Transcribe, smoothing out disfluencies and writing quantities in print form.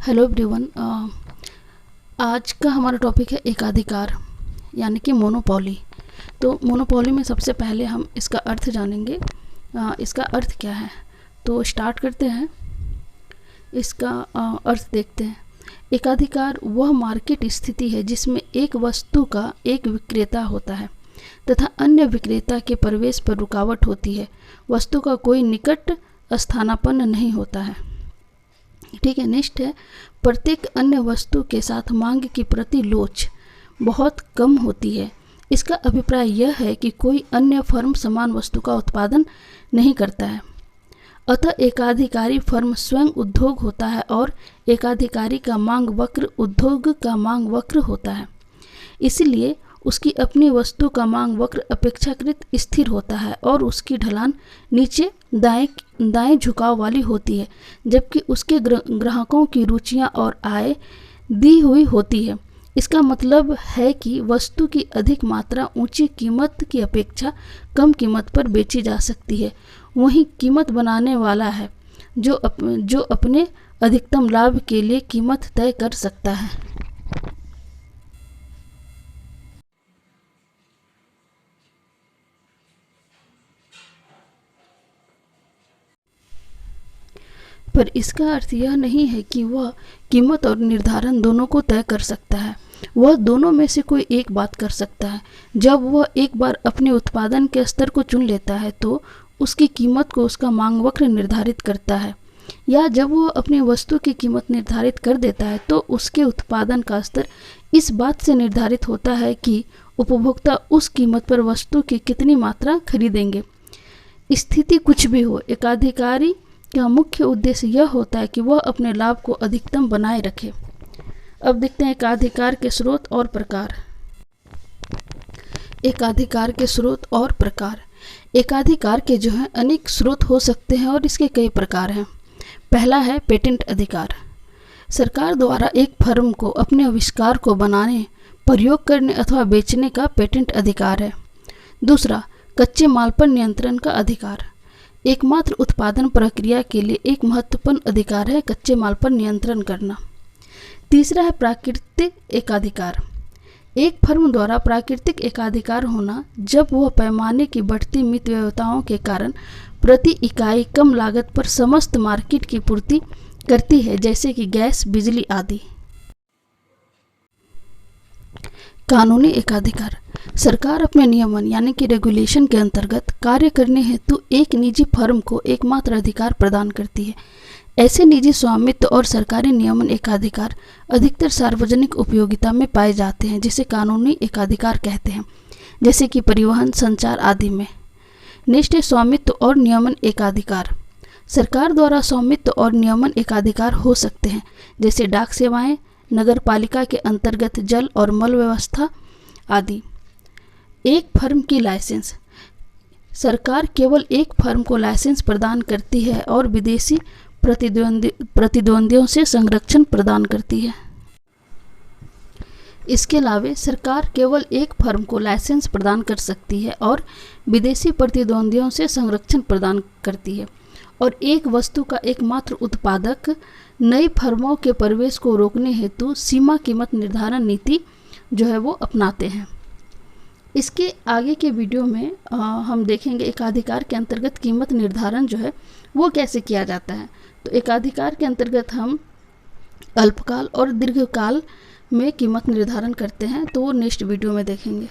Hello everyone. आज का हमारा टॉपिक है एकाधिकार यानी कि मोनोपोली। तो मोनोपोली में सबसे पहले हम इसका अर्थ जानेंगे। इसका अर्थ क्या है, तो स्टार्ट करते हैं। इसका अर्थ देखते हैं। एकाधिकार वह मार्केट स्थिति है जिसमें एक वस्तु का एक विक्रेता होता है तथा अन्य विक्रेता के प्रवेश पर रुकावट होती है। वस्तु का कोई निकट स्थानापन्न नहीं होता है। ठीक है, नेक्स्ट है, प्रत्येक अन्य वस्तु के साथ मांग की प्रति लोच बहुत कम होती है। इसका अभिप्राय यह है कि कोई अन्य फर्म समान वस्तु का उत्पादन नहीं करता है। अतः एकाधिकारी फर्म स्वयं उद्योग होता है और एकाधिकारी का मांग वक्र उद्योग का मांग वक्र होता है। इसलिए उसकी अपनी वस्तु का मांग वक्र अपेक्षाकृत स्थिर होता है और उसकी ढलान नीचे दाएं झुकाव वाली होती है, जबकि उसके ग्राहकों की रुचियां और आय दी हुई होती है। इसका मतलब है कि वस्तु की अधिक मात्रा ऊंची कीमत की अपेक्षा कम कीमत पर बेची जा सकती है। वहीं कीमत बनाने वाला है जो अपने अधिकतम लाभ के लिए कीमत तय कर सकता है। पर इसका अर्थ यह नहीं है कि वह कीमत और निर्धारण दोनों को तय कर सकता है। वह दोनों में से कोई एक बात कर सकता है। जब वह एक बार अपने उत्पादन के स्तर को चुन लेता है तो उसकी कीमत को उसका मांग वक्र निर्धारित करता है, या जब वह अपनी वस्तु की कीमत निर्धारित कर देता है तो उसके उत्पादन का स्तर इस बात से निर्धारित होता है कि उपभोक्ता उस कीमत पर वस्तु की कितनी मात्रा खरीदेंगे। स्थिति कुछ भी हो, एकाधिकारी का मुख्य उद्देश्य यह होता है कि वह अपने लाभ को अधिकतम बनाए रखे। अब देखते हैं एकाधिकार के स्रोत और प्रकार। एकाधिकार के स्रोत और प्रकार। एकाधिकार के जो है अनेक स्रोत हो सकते हैं और इसके कई प्रकार हैं। पहला है पेटेंट अधिकार। सरकार द्वारा एक फर्म को अपने आविष्कार को बनाने, प्रयोग करने अथवा बेचने का पेटेंट अधिकार है। दूसरा, कच्चे माल पर नियंत्रण का अधिकार। एकमात्र उत्पादन प्रक्रिया के लिए एक महत्वपूर्ण अधिकार है कच्चे माल पर नियंत्रण करना। तीसरा है प्राकृतिक एकाधिकार। एक फर्म द्वारा प्राकृतिक एकाधिकार होना जब वह पैमाने की बढ़ती मितव्ययताओं के कारण प्रति इकाई कम लागत पर समस्त मार्केट की पूर्ति करती है, जैसे कि गैस, बिजली आदि। कानूनी एकाधिकार। सरकार अपने नियमन यानी कि रेगुलेशन के अंतर्गत कार्य करने हेतु एक निजी फर्म को एकमात्र अधिकार प्रदान करती है। ऐसे निजी स्वामित्व और सरकारी नियमन एकाधिकार अधिकतर सार्वजनिक उपयोगिता में पाए जाते हैं, जिसे कानूनी एकाधिकार कहते हैं, जैसे कि परिवहन, संचार आदि में। नेक्स्ट है स्वामित्व और नियमन एकाधिकार। सरकार द्वारा स्वामित्व और नियमन एकाधिकार हो सकते हैं, जैसे डाक सेवाएं, नगर पालिका के अंतर्गत जल और मल व्यवस्था आदि। एक फर्म की लाइसेंस। सरकार केवल एक फर्म को लाइसेंस प्रदान करती है और विदेशी प्रतिद्वंदियों से संरक्षण प्रदान करती है। इसके अलावा सरकार केवल एक फर्म को लाइसेंस प्रदान कर सकती है और विदेशी प्रतिद्वंदियों से संरक्षण प्रदान करती है, और एक वस्तु का एकमात्र उत्पादक नई फर्मों के प्रवेश को रोकने हेतु सीमा कीमत निर्धारण नीति जो है वो अपनाते हैं। इसके आगे के वीडियो में हम देखेंगे एकाधिकार के अंतर्गत कीमत निर्धारण जो है वो कैसे किया जाता है। तो एकाधिकार के अंतर्गत हम अल्पकाल और दीर्घकाल में कीमत निर्धारण करते हैं, तो वो नेक्स्ट वीडियो में देखेंगे।